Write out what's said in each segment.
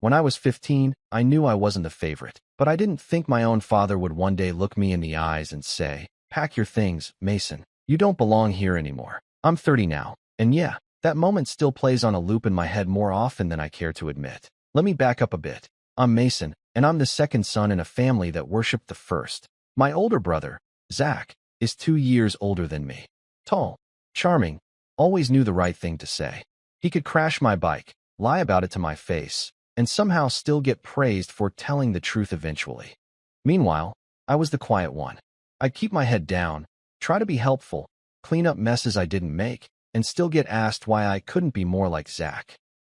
When I was 15, I knew I wasn't the favorite, but I didn't think my own father would one day look me in the eyes and say, "Pack your things, Mason. You don't belong here anymore." I'm 30 now, and yeah, that moment still plays on a loop in my head more often than I care to admit. Let me back up a bit. I'm Mason, and I'm the second son in a family that worshipped the first. My older brother, Zach, is 2 years older than me. Tall, charming, always knew the right thing to say. He could crash my bike, lie about it to my face, and somehow still get praised for telling the truth eventually. Meanwhile, I was the quiet one. I'd keep my head down, try to be helpful, clean up messes I didn't make, and still get asked why I couldn't be more like Zach.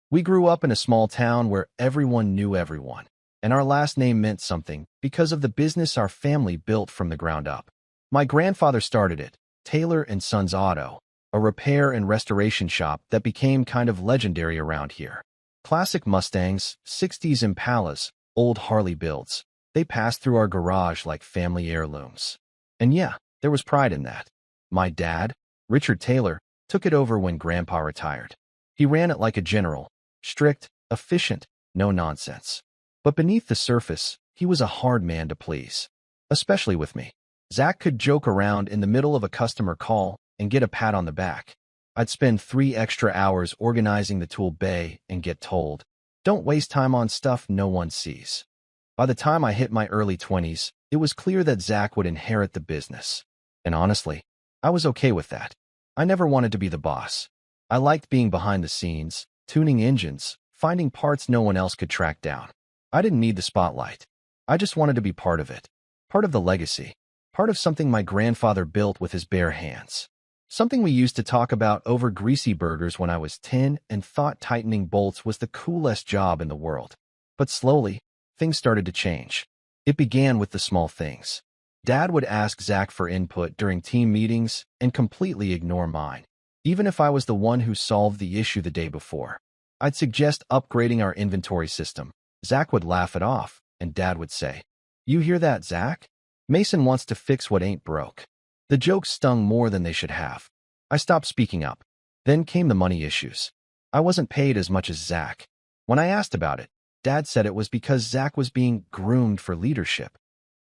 We grew up in a small town where everyone knew everyone, and our last name meant something because of the business our family built from the ground up. My grandfather started it, Taylor & Sons Auto, a repair and restoration shop that became kind of legendary around here. Classic Mustangs, 60s Impalas, old Harley builds. They passed through our garage like family heirlooms. And yeah, there was pride in that. My dad, Richard Taylor, took it over when Grandpa retired. He ran it like a general, strict, efficient, no nonsense. But beneath the surface, he was a hard man to please. Especially with me. Zach could joke around in the middle of a customer call and get a pat on the back. I'd spend 3 extra hours organizing the tool bay and get told, "Don't waste time on stuff no one sees." By the time I hit my early 20s, it was clear that Zach would inherit the business. And honestly, I was okay with that. I never wanted to be the boss. I liked being behind the scenes, tuning engines, finding parts no one else could track down. I didn't need the spotlight. I just wanted to be part of it. Part of the legacy. Part of something my grandfather built with his bare hands. Something we used to talk about over greasy burgers when I was 10 and thought tightening bolts was the coolest job in the world. But slowly, things started to change. It began with the small things. Dad would ask Zach for input during team meetings and completely ignore mine, even if I was the one who solved the issue the day before. I'd suggest upgrading our inventory system. Zach would laugh it off, and Dad would say, "You hear that, Zach? Mason wants to fix what ain't broke." The jokes stung more than they should have. I stopped speaking up. Then came the money issues. I wasn't paid as much as Zach. When I asked about it, Dad said it was because Zach was being groomed for leadership.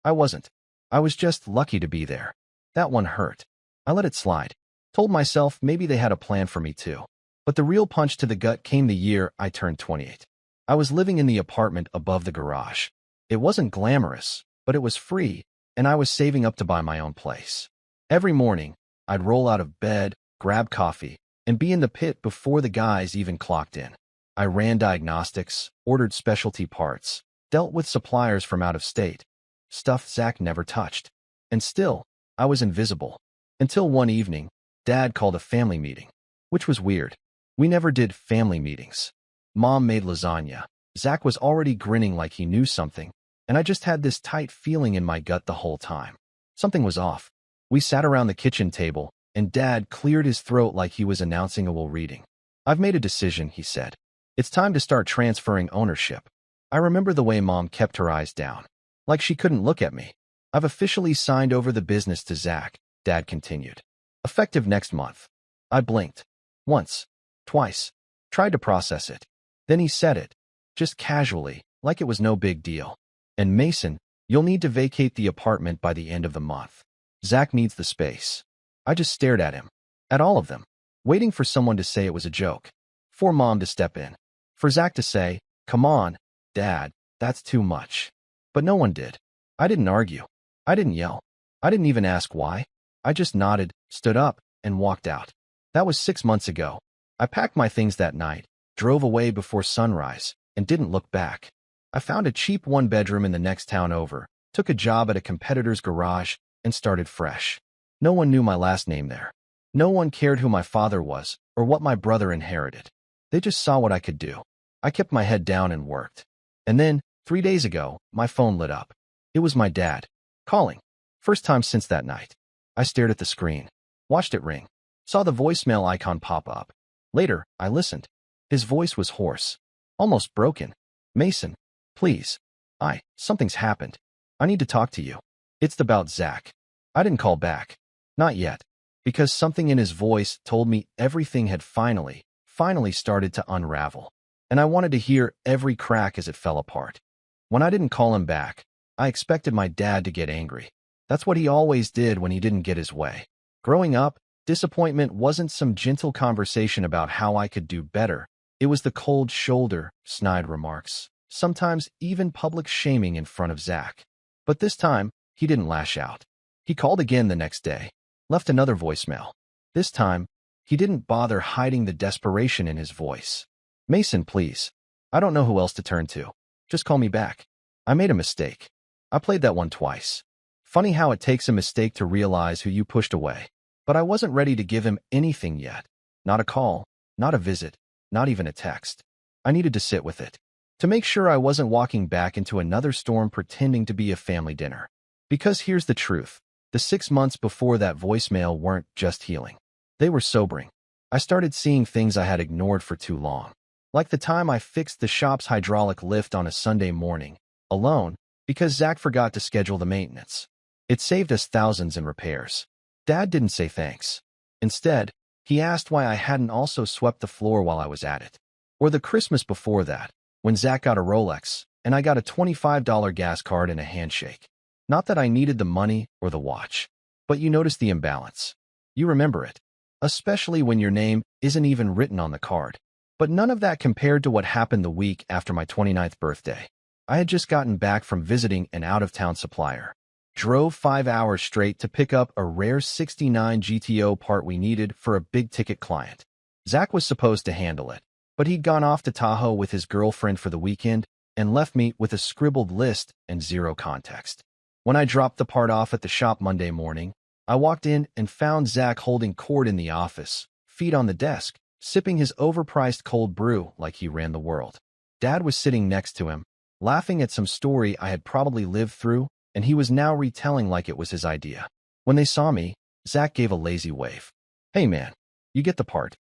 I wasn't. I was just lucky to be there. That one hurt. I let it slide. Told myself maybe they had a plan for me too. But the real punch to the gut came the year I turned 28. I was living in the apartment above the garage. It wasn't glamorous, but it was free, and I was saving up to buy my own place. Every morning, I'd roll out of bed, grab coffee, and be in the pit before the guys even clocked in. I ran diagnostics, ordered specialty parts, dealt with suppliers from out of state, stuff Zach never touched. And still, I was invisible. Until one evening, Dad called a family meeting, which was weird. We never did family meetings. Mom made lasagna. Zach was already grinning like he knew something, and I just had this tight feeling in my gut the whole time. Something was off. We sat around the kitchen table, and Dad cleared his throat like he was announcing a will reading. "I've made a decision," he said. "It's time to start transferring ownership." I remember the way Mom kept her eyes down, like she couldn't look at me. "I've officially signed over the business to Zach," Dad continued. "Effective next month." I blinked. Once. Twice. Tried to process it. Then he said it, just casually, like it was no big deal. "And Mason, you'll need to vacate the apartment by the end of the month. Zach needs the space." I just stared at him. At all of them. Waiting for someone to say it was a joke. For Mom to step in. For Zach to say, "Come on, Dad, that's too much." But no one did. I didn't argue. I didn't yell. I didn't even ask why. I just nodded, stood up, and walked out. That was 6 months ago. I packed my things that night, drove away before sunrise, and didn't look back. I found a cheap one-bedroom in the next town over, took a job at a competitor's garage, and started fresh. No one knew my last name there. No one cared who my father was or what my brother inherited. They just saw what I could do. I kept my head down and worked. And then, 3 days ago, my phone lit up. It was my dad, calling. First time since that night. I stared at the screen, watched it ring, saw the voicemail icon pop up. Later, I listened. His voice was hoarse, almost broken. "Mason, please. Something's happened. I need to talk to you. It's about Zach." I didn't call back. Not yet. Because something in his voice told me everything had finally started to unravel. and I wanted to hear every crack as it fell apart. When I didn't call him back, I expected my dad to get angry. That's what he always did when he didn't get his way. Growing up, disappointment wasn't some gentle conversation about how I could do better. It was the cold shoulder, snide remarks, sometimes even public shaming in front of Zach. But this time, he didn't lash out. He called again the next day, left another voicemail. This time, he didn't bother hiding the desperation in his voice. Mason, please. I don't know who else to turn to. Just call me back. I made a mistake. I played that one twice. Funny how it takes a mistake to realize who you pushed away. But I wasn't ready to give him anything yet. Not a call, not a visit, not even a text. I needed to sit with it. To make sure I wasn't walking back into another storm pretending to be a family dinner. Because here's the truth. The 6 months before that voicemail weren't just healing. They were sobering. I started seeing things I had ignored for too long. Like the time I fixed the shop's hydraulic lift on a Sunday morning, alone, because Zach forgot to schedule the maintenance. It saved us thousands in repairs. Dad didn't say thanks. Instead, he asked why I hadn't also swept the floor while I was at it. Or the Christmas before that, when Zach got a Rolex, and I got a $25 gas card and a handshake. Not that I needed the money or the watch, but you notice the imbalance. You remember it. Especially when your name isn't even written on the card. But none of that compared to what happened the week after my 29th birthday. I had just gotten back from visiting an out-of-town supplier. Drove 5 hours straight to pick up a rare 69 GTO part we needed for a big-ticket client. Zach was supposed to handle it, but he'd gone off to Tahoe with his girlfriend for the weekend and left me with a scribbled list and zero context. When I dropped the part off at the shop Monday morning, I walked in and found Zach holding court in the office, feet on the desk, sipping his overpriced cold brew like he ran the world. Dad was sitting next to him, laughing at some story I had probably lived through, and he was now retelling like it was his idea. When they saw me, Zach gave a lazy wave. Hey man, you get the part.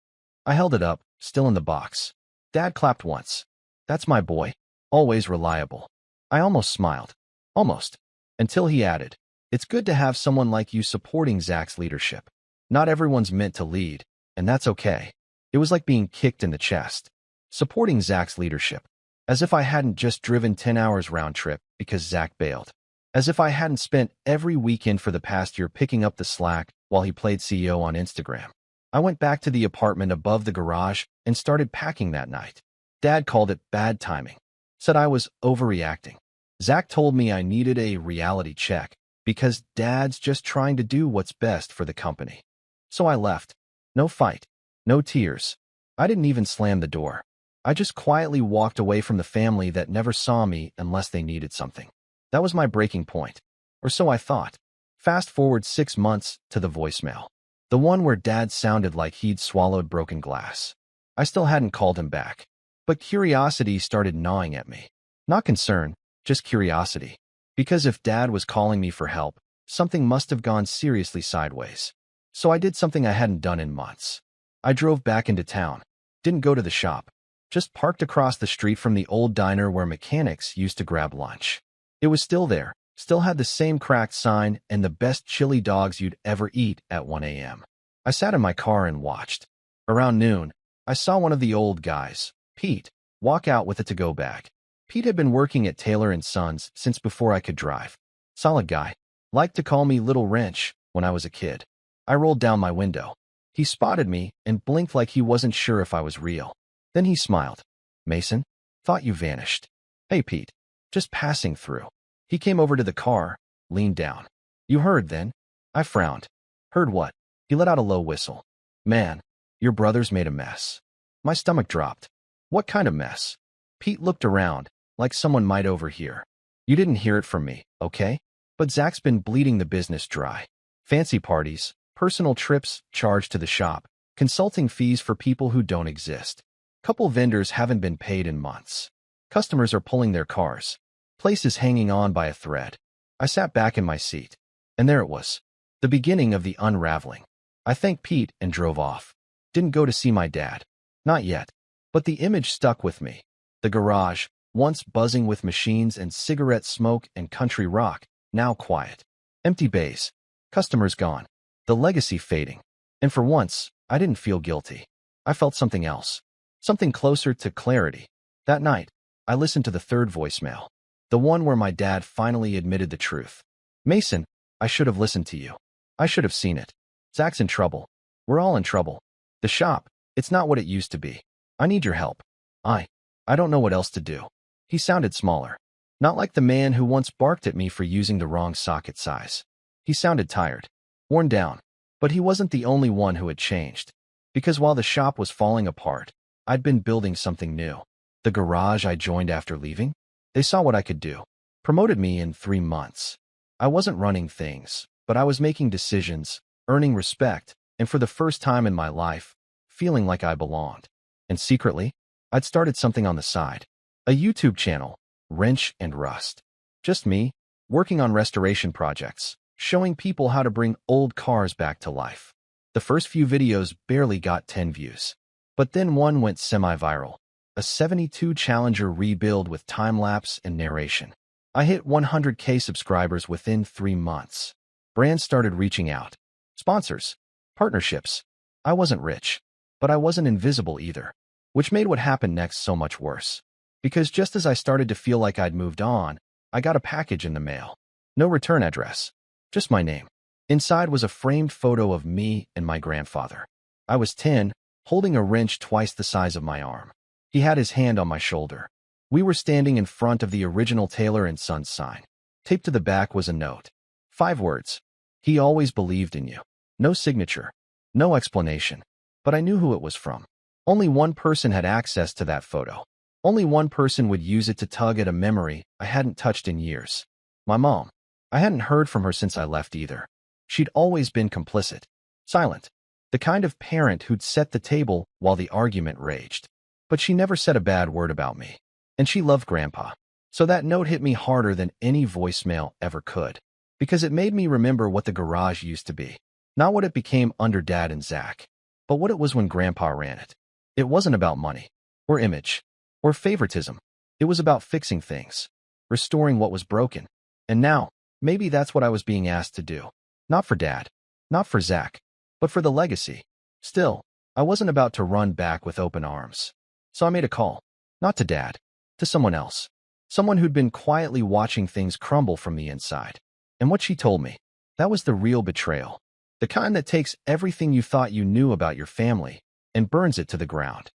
I held it up, still in the box. Dad clapped once. That's my boy, always reliable. I almost smiled. Almost. Until he added, it's good to have someone like you supporting Zach's leadership. Not everyone's meant to lead, and that's okay. It was like being kicked in the chest. Supporting Zach's leadership. As if I hadn't just driven 10 hours round trip because Zach bailed. As if I hadn't spent every weekend for the past year picking up the slack while he played CEO on Instagram. I went back to the apartment above the garage and started packing that night. Dad called it bad timing. Said I was overreacting. Zach told me I needed a reality check because Dad's just trying to do what's best for the company. So I left. No fight. No tears. I didn't even slam the door. I just quietly walked away from the family that never saw me unless they needed something. That was my breaking point. Or so I thought. Fast forward 6 months to the voicemail. The one where Dad sounded like he'd swallowed broken glass. I still hadn't called him back. But curiosity started gnawing at me. Not concern, just curiosity. Because if Dad was calling me for help, something must have gone seriously sideways. So I did something I hadn't done in months. I drove back into town. Didn't go to the shop. Just parked across the street from the old diner where mechanics used to grab lunch. It was still there, still had the same cracked sign and the best chili dogs you'd ever eat at 1 a.m. I sat in my car and watched. Around noon, I saw one of the old guys, Pete, walk out with a to-go bag. Pete had been working at Taylor & Sons since before I could drive. Solid guy. Liked to call me Little Wrench when I was a kid. I rolled down my window. He spotted me and blinked like he wasn't sure if I was real. Then he smiled. Mason? Thought you vanished. Hey, Pete. Just passing through. He came over to the car, leaned down. You heard then? I frowned. Heard what? He let out a low whistle. Man, your brother's made a mess. My stomach dropped. What kind of mess? Pete looked around, like someone might overhear. You didn't hear it from me, okay? But Zach's been bleeding the business dry. Fancy parties, personal trips charged to the shop, consulting fees for people who don't exist. Couple vendors haven't been paid in months. Customers are pulling their cars. Places hanging on by a thread. I sat back in my seat. And there it was. The beginning of the unraveling. I thanked Pete and drove off. Didn't go to see my dad. Not yet. But the image stuck with me. The garage, once buzzing with machines and cigarette smoke and country rock, now quiet. Empty bays. Customers gone. The legacy fading. And for once, I didn't feel guilty. I felt something else. Something closer to clarity. That night, I listened to the third voicemail, the one where my dad finally admitted the truth. Mason, I should have listened to you. I should have seen it. Zach's in trouble. We're all in trouble. The shop, it's not what it used to be. I need your help. I don't know what else to do. He sounded smaller. Not like the man who once barked at me for using the wrong socket size. He sounded tired, worn down. But he wasn't the only one who had changed. Because while the shop was falling apart, I'd been building something new. The garage I joined after leaving? They saw what I could do. Promoted me in 3 months. I wasn't running things, but I was making decisions, earning respect, and for the first time in my life, feeling like I belonged. And secretly, I'd started something on the side. A YouTube channel, Wrench and Rust. Just me, working on restoration projects, showing people how to bring old cars back to life. The first few videos barely got 10 views. But then one went semi-viral. A 72 Challenger rebuild with time-lapse and narration. I hit 100K subscribers within 3 months. Brands started reaching out. Sponsors. Partnerships. I wasn't rich, but I wasn't invisible either, which made what happened next so much worse. Because just as I started to feel like I'd moved on, I got a package in the mail. No return address. Just my name. Inside was a framed photo of me and my grandfather. I was 10, holding a wrench twice the size of my arm. He had his hand on my shoulder. We were standing in front of the original Taylor & Sons sign. Taped to the back was a note. 5 words. He always believed in you. No signature. No explanation. But I knew who it was from. Only one person had access to that photo. Only one person would use it to tug at a memory I hadn't touched in years. My mom. I hadn't heard from her since I left either. She'd always been complicit. Silent. The kind of parent who'd set the table while the argument raged. But she never said a bad word about me. And she loved Grandpa. So that note hit me harder than any voicemail ever could. Because it made me remember what the garage used to be. Not what it became under Dad and Zach, but what it was when Grandpa ran it. It wasn't about money, or image, or favoritism. It was about fixing things, restoring what was broken. And now, maybe that's what I was being asked to do. Not for Dad, not for Zach, but for the legacy. Still, I wasn't about to run back with open arms. So I made a call. Not to Dad, to someone else. Someone who'd been quietly watching things crumble from the inside. And what she told me, that was the real betrayal. The kind that takes everything you thought you knew about your family and burns it to the ground.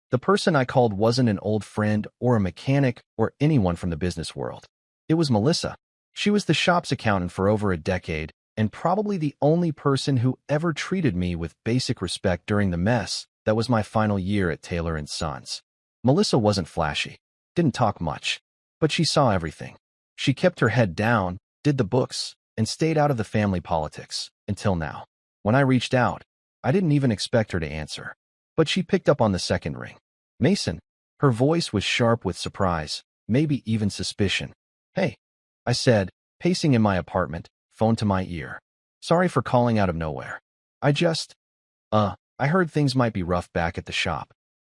The person I called wasn't an old friend or a mechanic or anyone from the business world. It was Melissa. She was the shop's accountant for over a decade and probably the only person who ever treated me with basic respect during the mess that was my final year at Taylor & Sons. Melissa wasn't flashy, didn't talk much, but she saw everything. She kept her head down, did the books, and stayed out of the family politics, until now. When I reached out, I didn't even expect her to answer. But she picked up on the second ring. Mason. Her voice was sharp with surprise, maybe even suspicion. Hey, I said, pacing in my apartment, phone to my ear. Sorry for calling out of nowhere. I heard things might be rough back at the shop.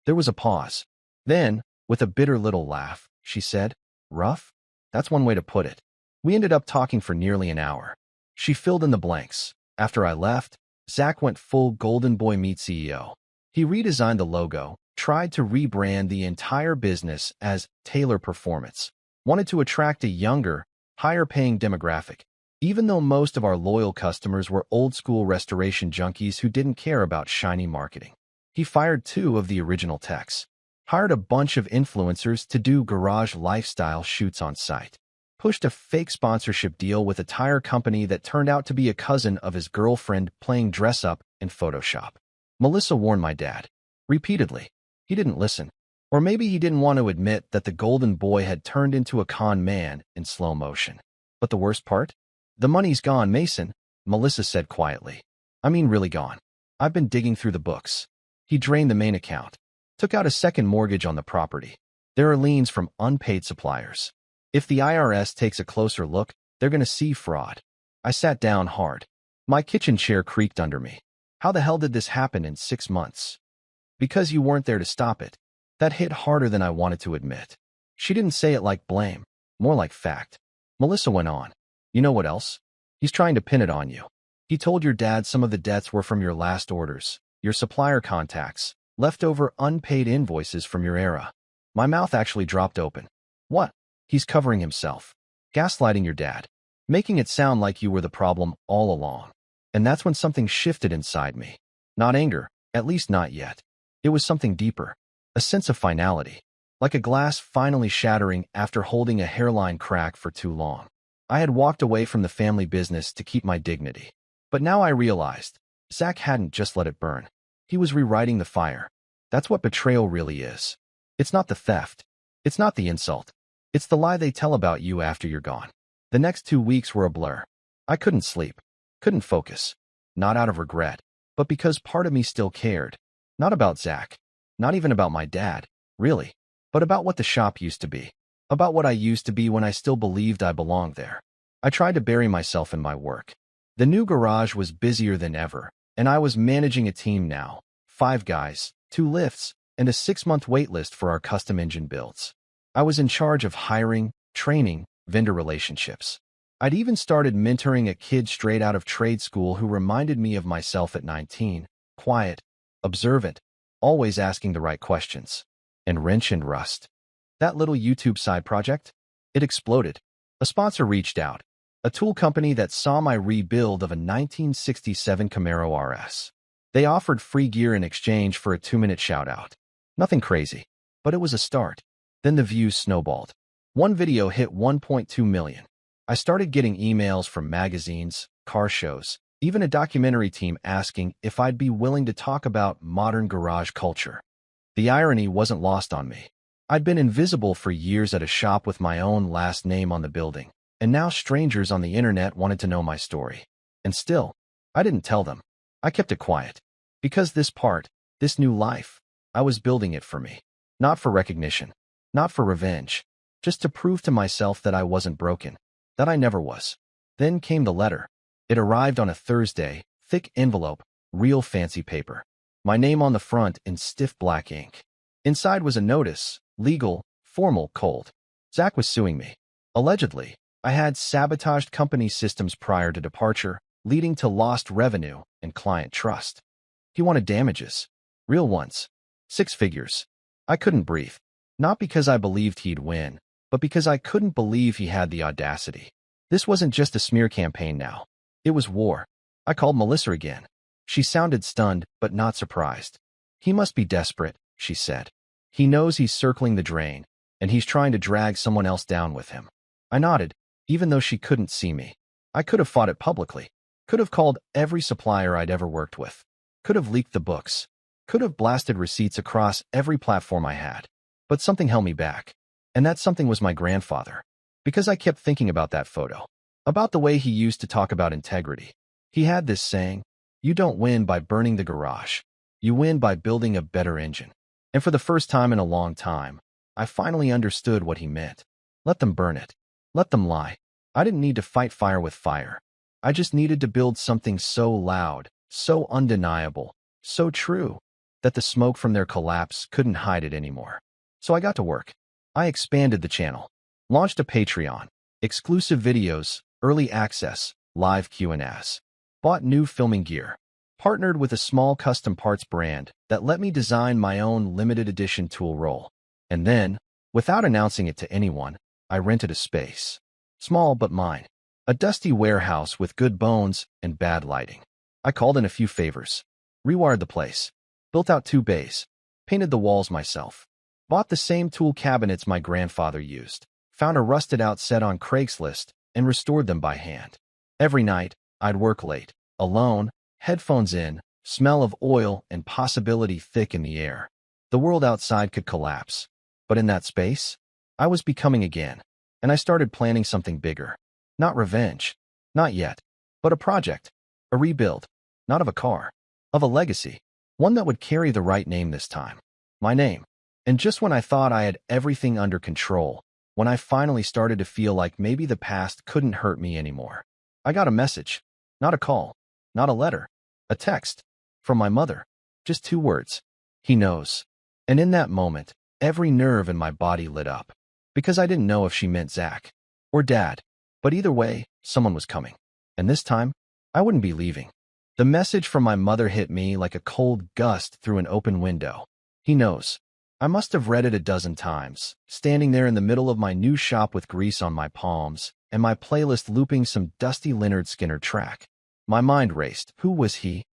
There was a pause. Then, with a bitter little laugh, she said, rough? That's one way to put it. We ended up talking for nearly an hour. She filled in the blanks. After I left, Zach went full Golden Boy Meet CEO. He redesigned the logo, tried to rebrand the entire business as Taylor Performance, wanted to attract a younger, higher-paying demographic, even though most of our loyal customers were old-school restoration junkies who didn't care about shiny marketing. He fired 2 of the original techs, hired a bunch of influencers to do garage lifestyle shoots on site, pushed a fake sponsorship deal with a tire company that turned out to be a cousin of his girlfriend playing dress-up in Photoshop. Melissa warned my dad. Repeatedly. He didn't listen. Or maybe he didn't want to admit that the golden boy had turned into a con man in slow motion. But the worst part? The money's gone, Mason, Melissa said quietly. I mean really gone. I've been digging through the books. He drained the main account. Took out a second mortgage on the property. There are liens from unpaid suppliers. If the IRS takes a closer look, they're going to see fraud. I sat down hard. My kitchen chair creaked under me. How the hell did this happen in 6 months? Because you weren't there to stop it. That hit harder than I wanted to admit. She didn't say it like blame, more like fact. Melissa went on. You know what else? He's trying to pin it on you. He told your dad some of the debts were from your last orders, your supplier contacts, leftover unpaid invoices from your era. My mouth actually dropped open. What? He's covering himself. Gaslighting your dad. Making it sound like you were the problem all along. And that's when something shifted inside me. Not anger, at least not yet. It was something deeper. A sense of finality. Like a glass finally shattering after holding a hairline crack for too long. I had walked away from the family business to keep my dignity. But now I realized, Zach hadn't just let it burn. He was rewriting the fire. That's what betrayal really is. It's not the theft. It's not the insult. It's the lie they tell about you after you're gone. The next 2 weeks were a blur. I couldn't sleep. Couldn't focus. Not out of regret, but because part of me still cared. Not about Zach. Not even about my dad, really. But about what the shop used to be. About what I used to be when I still believed I belonged there. I tried to bury myself in my work. The new garage was busier than ever, and I was managing a team now. 5 guys, 2 lifts, and a 6-month waitlist for our custom engine builds. I was in charge of hiring, training, vendor relationships. I'd even started mentoring a kid straight out of trade school who reminded me of myself at 19, quiet, observant, always asking the right questions. And wrench and rust. That little YouTube side project? It exploded. A sponsor reached out. A tool company that saw my rebuild of a 1967 Camaro RS. They offered free gear in exchange for a 2-minute shout-out. Nothing crazy, but it was a start. Then the views snowballed. One video hit 1.2 million. I started getting emails from magazines, car shows, even a documentary team asking if I'd be willing to talk about modern garage culture. The irony wasn't lost on me. I'd been invisible for years at a shop with my own last name on the building, and now strangers on the internet wanted to know my story. And still, I didn't tell them. I kept it quiet. Because this new life, I was building it for me. Not for recognition. Not for revenge. Just to prove to myself that I wasn't broken. That I never was. Then came the letter. It arrived on a Thursday, thick envelope, real fancy paper. My name on the front in stiff black ink. Inside was a notice, legal, formal, cold. Zach was suing me. Allegedly, I had sabotaged company systems prior to departure, leading to lost revenue and client trust. He wanted damages. Real ones. 6 figures. I couldn't breathe. Not because I believed he'd win, but because I couldn't believe he had the audacity. This wasn't just a smear campaign now. It was war. I called Melissa again. She sounded stunned, but not surprised. He must be desperate, she said. He knows he's circling the drain, and he's trying to drag someone else down with him. I nodded, even though she couldn't see me. I could have fought it publicly. Could have called every supplier I'd ever worked with. Could have leaked the books. Could have blasted receipts across every platform I had. But something held me back. And that something was my grandfather. Because I kept thinking about that photo. About the way he used to talk about integrity. He had this saying, "You don't win by burning the garage. You win by building a better engine." And for the first time in a long time, I finally understood what he meant. Let them burn it. Let them lie. I didn't need to fight fire with fire. I just needed to build something so loud, so undeniable, so true, that the smoke from their collapse couldn't hide it anymore. So I got to work. I expanded the channel. Launched a Patreon. Exclusive videos, early access, live Q&As. Bought new filming gear. Partnered with a small custom parts brand that let me design my own limited edition tool roll. And then, without announcing it to anyone, I rented a space. Small but mine. A dusty warehouse with good bones and bad lighting. I called in a few favors. Rewired the place. Built out 2 bays. Painted the walls myself. Bought the same tool cabinets my grandfather used. Found a rusted-out set on Craigslist and restored them by hand. Every night, I'd work late, alone, headphones in, smell of oil and possibility thick in the air. The world outside could collapse. But in that space, I was becoming again, and I started planning something bigger. Not revenge. Not yet. But a project. A rebuild. Not of a car. Of a legacy. One that would carry the right name this time. My name. And just when I thought I had everything under control, when I finally started to feel like maybe the past couldn't hurt me anymore, I got a message. Not a call. Not a letter. A text. From my mother. Just 2 words. He knows. And in that moment, every nerve in my body lit up. Because I didn't know if she meant Zach. Or Dad. But either way, someone was coming. And this time, I wouldn't be leaving. The message from my mother hit me like a cold gust through an open window. He knows. I must have read it a dozen times, standing there in the middle of my new shop with grease on my palms, and my playlist looping some dusty Lynyrd Skynyrd track. My mind raced. Who was he?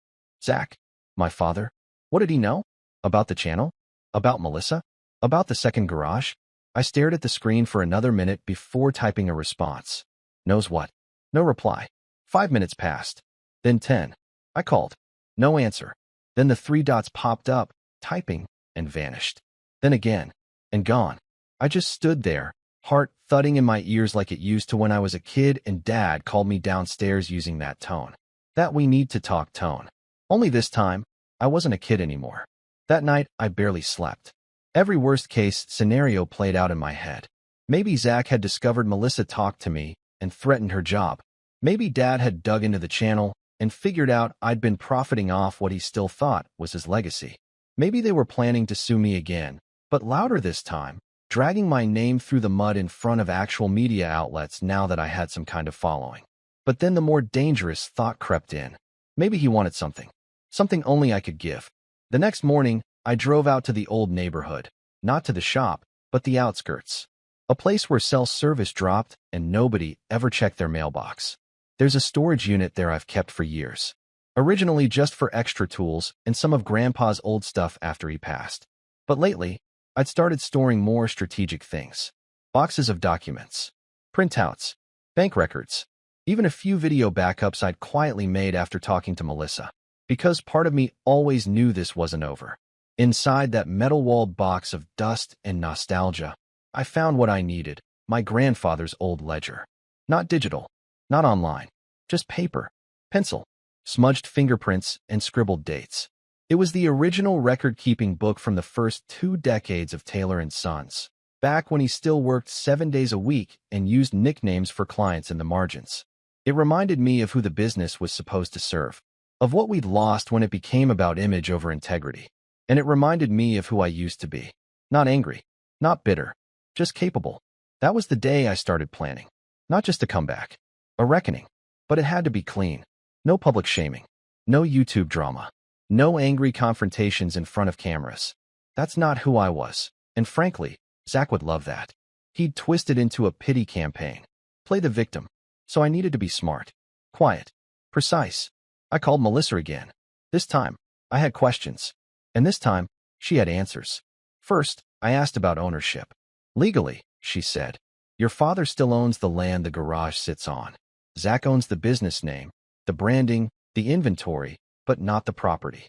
Zach? My father? What did he know? About the channel? About Melissa? About the second garage? I stared at the screen for another minute before typing a response. Knows what? No reply. 5 minutes passed. Then 10. I called. No answer. Then the 3 dots popped up, typing, and vanished. Then again, and gone. I just stood there, heart thudding in my ears like it used to when I was a kid and Dad called me downstairs using that tone. That we need to talk tone. Only this time, I wasn't a kid anymore. That night, I barely slept. Every worst-case scenario played out in my head. Maybe Zach had discovered Melissa talked to me and threatened her job. Maybe Dad had dug into the channel and figured out I'd been profiting off what he still thought was his legacy. Maybe they were planning to sue me again, but louder this time, dragging my name through the mud in front of actual media outlets now that I had some kind of following. But then the more dangerous thought crept in. Maybe he wanted something. Something only I could give. The next morning, I drove out to the old neighborhood, not to the shop, but the outskirts. A place where self-service dropped and nobody ever checked their mailbox. There's a storage unit there I've kept for years. Originally just for extra tools and some of Grandpa's old stuff after he passed. But lately, I'd started storing more strategic things. Boxes of documents, printouts, bank records, even a few video backups I'd quietly made after talking to Melissa. Because part of me always knew this wasn't over. Inside that metal-walled box of dust and nostalgia, I found what I needed, my grandfather's old ledger. Not digital, not online, just paper, pencil, smudged fingerprints, and scribbled dates. It was the original record-keeping book from the first 2 decades of Taylor & Sons, back when he still worked 7 days a week and used nicknames for clients in the margins. It reminded me of who the business was supposed to serve, of what we'd lost when it became about image over integrity. And it reminded me of who I used to be. Not angry, not bitter, just capable. That was the day I started planning. Not just a comeback, a reckoning. But it had to be clean. No public shaming. No YouTube drama. No angry confrontations in front of cameras. That's not who I was. And frankly, Zach would love that. He'd twist it into a pity campaign. Play the victim. So I needed to be smart. Quiet. Precise. I called Melissa again. This time, I had questions. And this time, she had answers. First, I asked about ownership. Legally, she said, your father still owns the land the garage sits on. Zach owns the business name, the branding, the inventory, but not the property.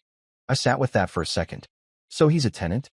I sat with that for a second. So he's a tenant?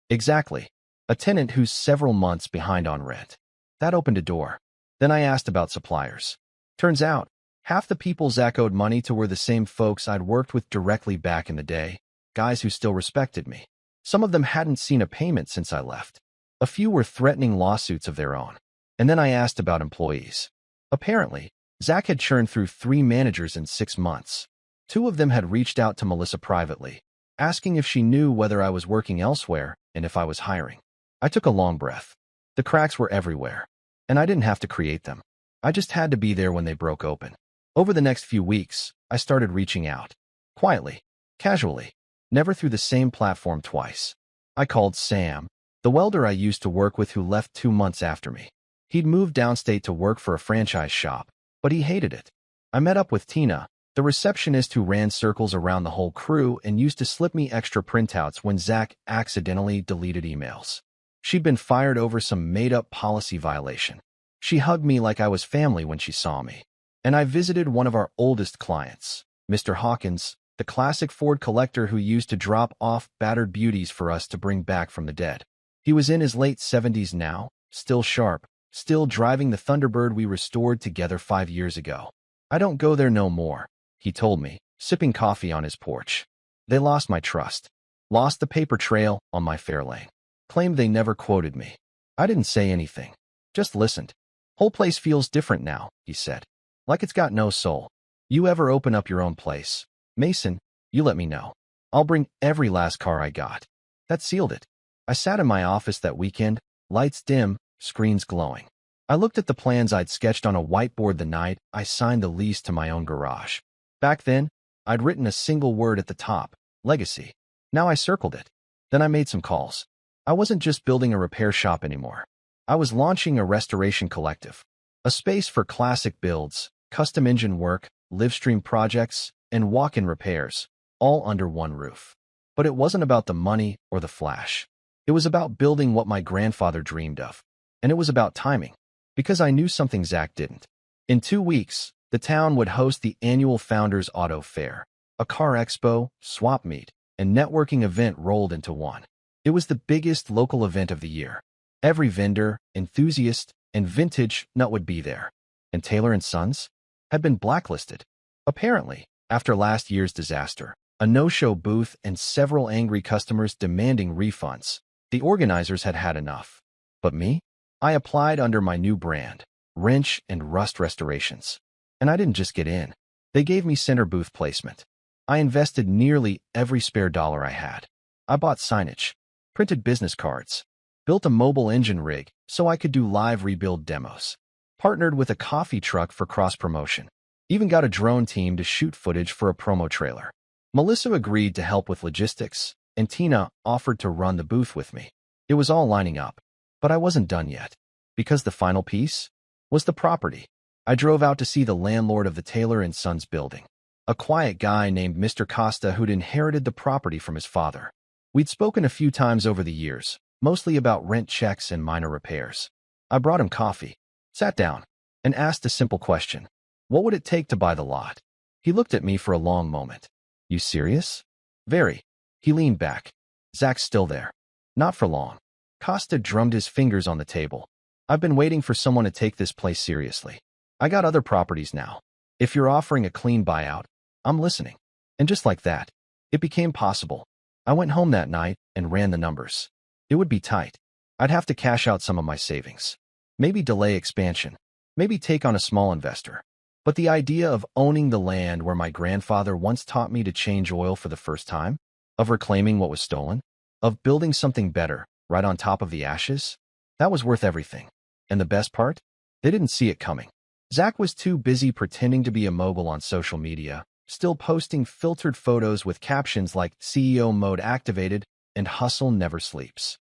Exactly. A tenant who's several months behind on rent. That opened a door. Then I asked about suppliers. Turns out, half the people Zach owed money to were the same folks I'd worked with directly back in the day. Guys who still respected me. Some of them hadn't seen a payment since I left. A few were threatening lawsuits of their own. And then I asked about employees. Apparently, Zach had churned through 3 managers in 6 months. 2 of them had reached out to Melissa privately, asking if she knew whether I was working elsewhere and if I was hiring. I took a long breath. The cracks were everywhere, and I didn't have to create them. I just had to be there when they broke open. Over the next few weeks, I started reaching out. Quietly, casually. Never through the same platform twice. I called Sam, the welder I used to work with who left 2 months after me. He'd moved downstate to work for a franchise shop, but he hated it. I met up with Tina, the receptionist who ran circles around the whole crew and used to slip me extra printouts when Zach accidentally deleted emails. She'd been fired over some made-up policy violation. She hugged me like I was family when she saw me. And I visited one of our oldest clients, Mr. Hawkins, the classic Ford collector who used to drop off battered beauties for us to bring back from the dead. He was in his late 70s now, still sharp, still driving the Thunderbird we restored together 5 years ago. I don't go there no more, he told me, sipping coffee on his porch. They lost my trust. Lost the paper trail on my Fairlane. Claimed they never quoted me. I didn't say anything. Just listened. Whole place feels different now, he said. Like it's got no soul. You ever open up your own place, Mason, you let me know. I'll bring every last car I got. That sealed it. I sat in my office that weekend, lights dim, screens glowing. I looked at the plans I'd sketched on a whiteboard the night I signed the lease to my own garage. Back then, I'd written a single word at the top, legacy. Now I circled it. Then I made some calls. I wasn't just building a repair shop anymore. I was launching a restoration collective, a space for classic builds, custom engine work, live-stream projects, and walk-in repairs, all under one roof. But it wasn't about the money or the flash. It was about building what my grandfather dreamed of. And it was about timing, because I knew something Zach didn't. In 2 weeks, the town would host the annual Founders Auto Fair, a car expo, swap meet, and networking event rolled into one. It was the biggest local event of the year. Every vendor, enthusiast, and vintage nut would be there. And Taylor & Sons had been blacklisted. Apparently, after last year's disaster, a no-show booth and several angry customers demanding refunds, the organizers had had enough. But me? I applied under my new brand, Wrench and Rust Restorations. And I didn't just get in. They gave me center booth placement. I invested nearly every spare dollar I had. I bought signage, printed business cards, built a mobile engine rig so I could do live rebuild demos, partnered with a coffee truck for cross-promotion, even got a drone team to shoot footage for a promo trailer. Melissa agreed to help with logistics, and Tina offered to run the booth with me. It was all lining up, but I wasn't done yet, because the final piece was the property. I drove out to see the landlord of the Taylor & Sons building, a quiet guy named Mr. Costa who'd inherited the property from his father. We'd spoken a few times over the years, mostly about rent checks and minor repairs. I brought him coffee, sat down, and asked a simple question. What would it take to buy the lot? He looked at me for a long moment. You serious? Very. He leaned back. Zach's still there. Not for long. Costa drummed his fingers on the table. I've been waiting for someone to take this place seriously. I got other properties now. If you're offering a clean buyout, I'm listening. And just like that, it became possible. I went home that night and ran the numbers. It would be tight. I'd have to cash out some of my savings. Maybe delay expansion. Maybe take on a small investor. But the idea of owning the land where my grandfather once taught me to change oil for the first time, of reclaiming what was stolen, of building something better right on top of the ashes, that was worth everything. And the best part? They didn't see it coming. Zach was too busy pretending to be a mogul on social media, still posting filtered photos with captions like CEO mode activated and hustle never sleeps.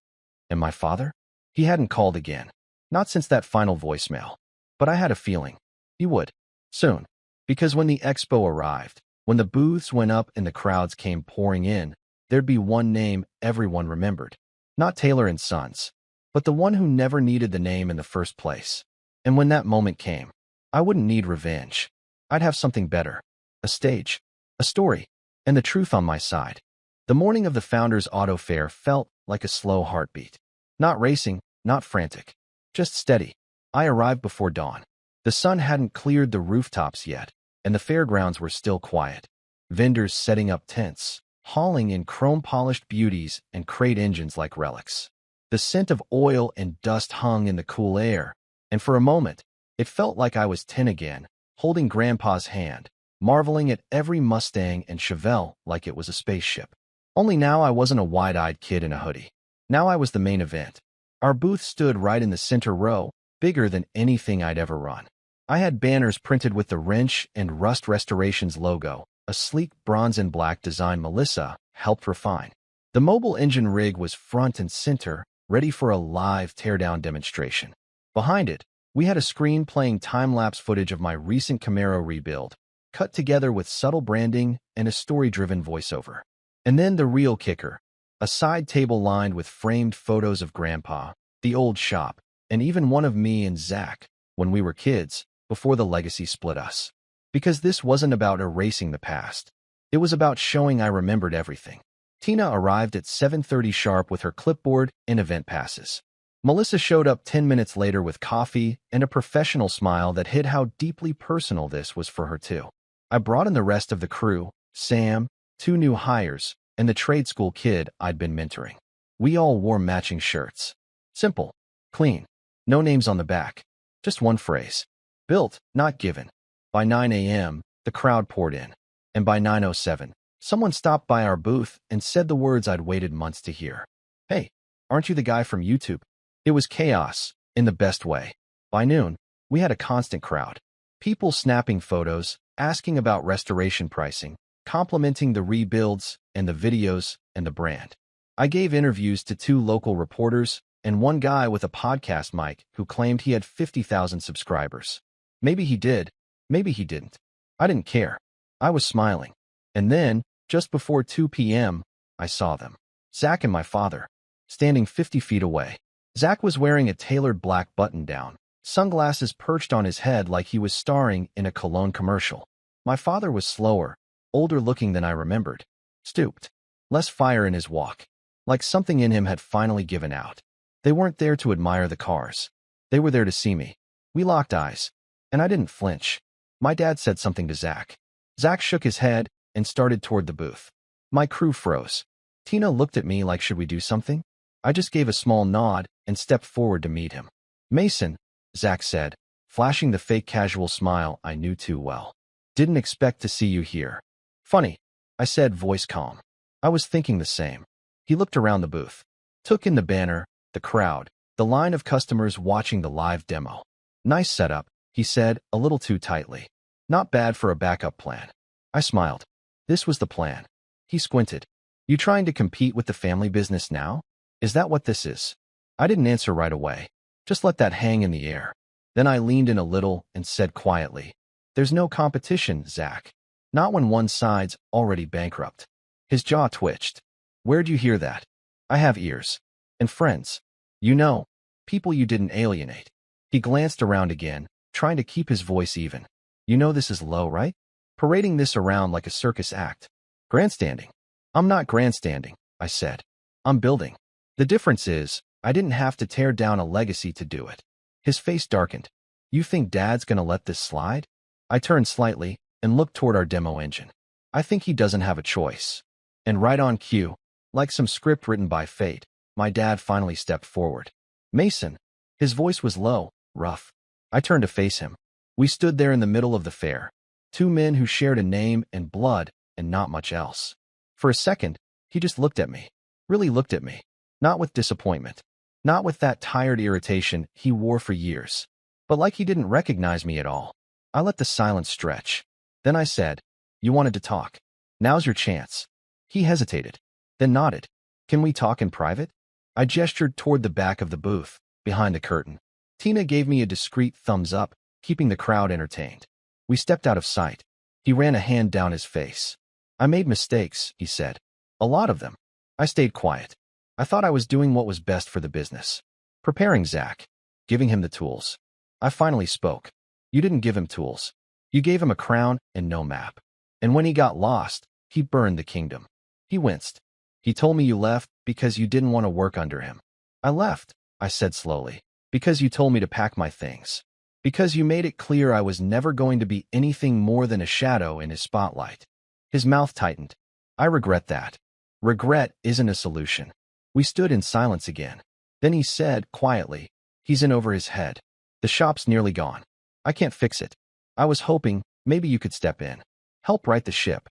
And my father? He hadn't called again. Not since that final voicemail. But I had a feeling he would. Soon. Because when the expo arrived, when the booths went up and the crowds came pouring in, there'd be one name everyone remembered. Not Taylor & Sons, but the one who never needed the name in the first place. And when that moment came, I wouldn't need revenge. I'd have something better. A stage, a story, and the truth on my side. The morning of the Founders Auto Fair felt like a slow heartbeat. Not racing, not frantic. Just steady. I arrived before dawn. The sun hadn't cleared the rooftops yet, and the fairgrounds were still quiet. Vendors setting up tents, hauling in chrome-polished beauties and crate engines like relics. The scent of oil and dust hung in the cool air, and for a moment, it felt like I was 10 again, holding Grandpa's hand, marveling at every Mustang and Chevelle like it was a spaceship. Only now I wasn't a wide-eyed kid in a hoodie. Now I was the main event. Our booth stood right in the center row, bigger than anything I'd ever run. I had banners printed with the Wrench and Rust Restorations logo, a sleek bronze and black design Melissa helped refine. The mobile engine rig was front and center, ready for a live teardown demonstration. Behind it, we had a screen playing time-lapse footage of my recent Camaro rebuild, cut together with subtle branding and a story-driven voiceover. And then the real kicker, a side table lined with framed photos of Grandpa, the old shop, and even one of me and Zach, when we were kids, before the legacy split us. Because this wasn't about erasing the past. It was about showing I remembered everything. Tina arrived at 7:30 sharp with her clipboard and event passes. Melissa showed up 10 minutes later with coffee and a professional smile that hid how deeply personal this was for her too. I brought in the rest of the crew, Sam, 2 new hires, and the trade school kid I'd been mentoring. We all wore matching shirts. Simple, clean, no names on the back, just one phrase. Built, not given. By 9 a.m., the crowd poured in. And by 9:07, someone stopped by our booth and said the words I'd waited months to hear. Hey, aren't you the guy from YouTube? It was chaos, in the best way. By noon, we had a constant crowd. People snapping photos, asking about restoration pricing, complimenting the rebuilds and the videos and the brand. I gave interviews to 2 local reporters and one guy with a podcast mic who claimed he had 50,000 subscribers. Maybe he did, maybe he didn't. I didn't care. I was smiling. And then, just before 2 p.m., I saw them. Zach and my father, standing 50 feet away. Zach was wearing a tailored black button-down, sunglasses perched on his head like he was starring in a cologne commercial. My father was slower, older-looking than I remembered. Stooped. Less fire in his walk. Like something in him had finally given out. They weren't there to admire the cars. They were there to see me. We locked eyes. And I didn't flinch. My dad said something to Zach. Zach shook his head and started toward the booth. My crew froze. Tina looked at me like, should we do something? I just gave a small nod and stepped forward to meet him. Mason, Zach said, flashing the fake casual smile I knew too well. Didn't expect to see you here. Funny, I said, voice calm. I was thinking the same. He looked around the booth. Took in the banner, the crowd, the line of customers watching the live demo. Nice setup, he said, a little too tightly. Not bad for a backup plan. I smiled. This was the plan. He squinted. You trying to compete with the family business now? Is that what this is? I didn't answer right away. Just let that hang in the air. Then I leaned in a little and said quietly, there's no competition, Zach. Not when one side's already bankrupt. His jaw twitched. Where'd you hear that? I have ears. And friends. You know, people you didn't alienate. He glanced around again, trying to keep his voice even. You know this is low, right? Parading this around like a circus act. Grandstanding. I'm not grandstanding, I said. I'm building. The difference is, I didn't have to tear down a legacy to do it. His face darkened. You think Dad's gonna let this slide? I turned slightly and looked toward our demo engine. I think he doesn't have a choice. And right on cue, like some script written by fate, my dad finally stepped forward. Mason. His voice was low, rough. I turned to face him. We stood there in the middle of the fair. 2 men who shared a name and blood and not much else. For a second, he just looked at me. Really looked at me. Not with disappointment. Not with that tired irritation he wore for years. But like he didn't recognize me at all. I let the silence stretch. Then I said, you wanted to talk. Now's your chance. He hesitated. Then nodded. Can we talk in private? I gestured toward the back of the booth, behind the curtain. Tina gave me a discreet thumbs up, keeping the crowd entertained. We stepped out of sight. He ran a hand down his face. I made mistakes, he said. A lot of them. I stayed quiet. I thought I was doing what was best for the business. Preparing Zach. Giving him the tools. I finally spoke. You didn't give him tools. You gave him a crown and no map. And when he got lost, he burned the kingdom. He winced. He told me you left because you didn't want to work under him. I left, I said slowly, because you told me to pack my things. Because you made it clear I was never going to be anything more than a shadow in his spotlight. His mouth tightened. I regret that. Regret isn't a solution. We stood in silence again. Then he said, quietly, he's in over his head. The shop's nearly gone. I can't fix it. I was hoping maybe you could step in. Help right the ship.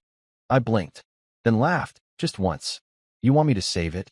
I blinked. Then laughed, just once. You want me to save it?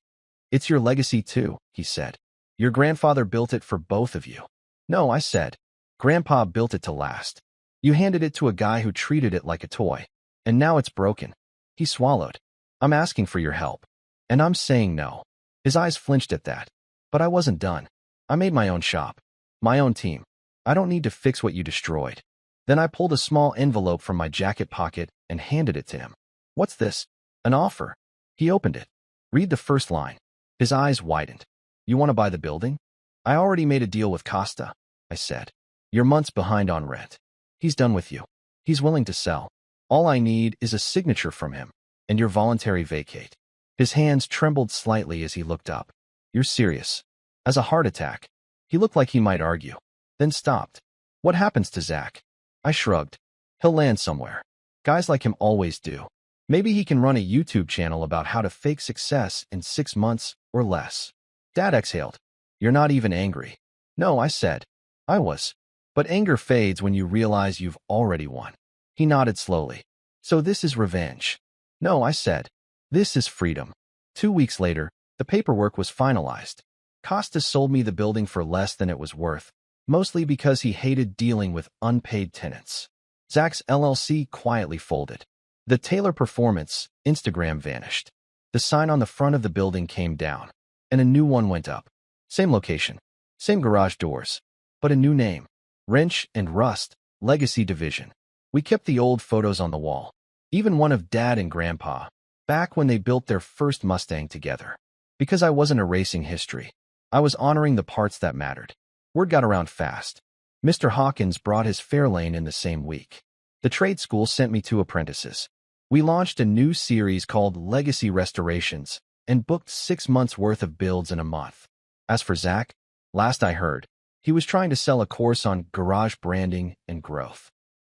It's your legacy too, he said. Your grandfather built it for both of you. No, I said. Grandpa built it to last. You handed it to a guy who treated it like a toy. And now it's broken. He swallowed. I'm asking for your help. And I'm saying no. His eyes flinched at that. But I wasn't done. I made my own shop. My own team. I don't need to fix what you destroyed. Then I pulled a small envelope from my jacket pocket and handed it to him. What's this? An offer. He opened it. Read the first line. His eyes widened. You want to buy the building? I already made a deal with Costa, I said. You're months behind on rent. He's done with you. He's willing to sell. All I need is a signature from him, and your voluntary vacate. His hands trembled slightly as he looked up. You're serious. As a heart attack. He looked like he might argue, then stopped. What happens to Zach? I shrugged. He'll land somewhere. Guys like him always do. Maybe he can run a YouTube channel about how to fake success in 6 months or less. Dad exhaled. You're not even angry. No, I said. I was. But anger fades when you realize you've already won. He nodded slowly. So this is revenge. No, I said. This is freedom. 2 weeks later, the paperwork was finalized. Costa sold me the building for less than it was worth, mostly because he hated dealing with unpaid tenants. Zach's LLC quietly folded. The Taylor Performance Instagram vanished. The sign on the front of the building came down, and a new one went up. Same location, same garage doors, but a new name. Wrench and Rust, Legacy Division. We kept the old photos on the wall, even one of Dad and Grandpa, back when they built their first Mustang together. Because I wasn't erasing history, I was honoring the parts that mattered. Word got around fast. Mr. Hawkins brought his Fairlane in the same week. The trade school sent me 2 apprentices. We launched a new series called Legacy Restorations and booked 6 months' worth of builds in a month. As for Zach, last I heard, he was trying to sell a course on garage branding and growth.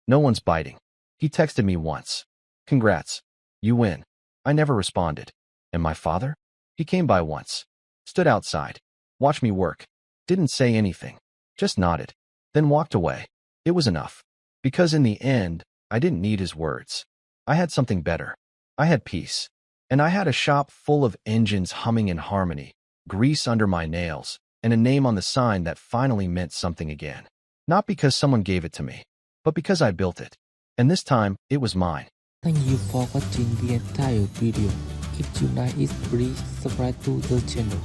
No one's biting. He texted me once. Congrats. You win. I never responded. And my father? He came by once. Stood outside. Watched me work. Didn't say anything. Just nodded. Then walked away. It was enough. Because in the end, I didn't need his words. I had something better. I had peace. And I had a shop full of engines humming in harmony, grease under my nails, and a name on the sign that finally meant something again. Not because someone gave it to me, but because I built it. And this time, it was mine. Thank you for watching the entire video. If you like it, please subscribe to the channel.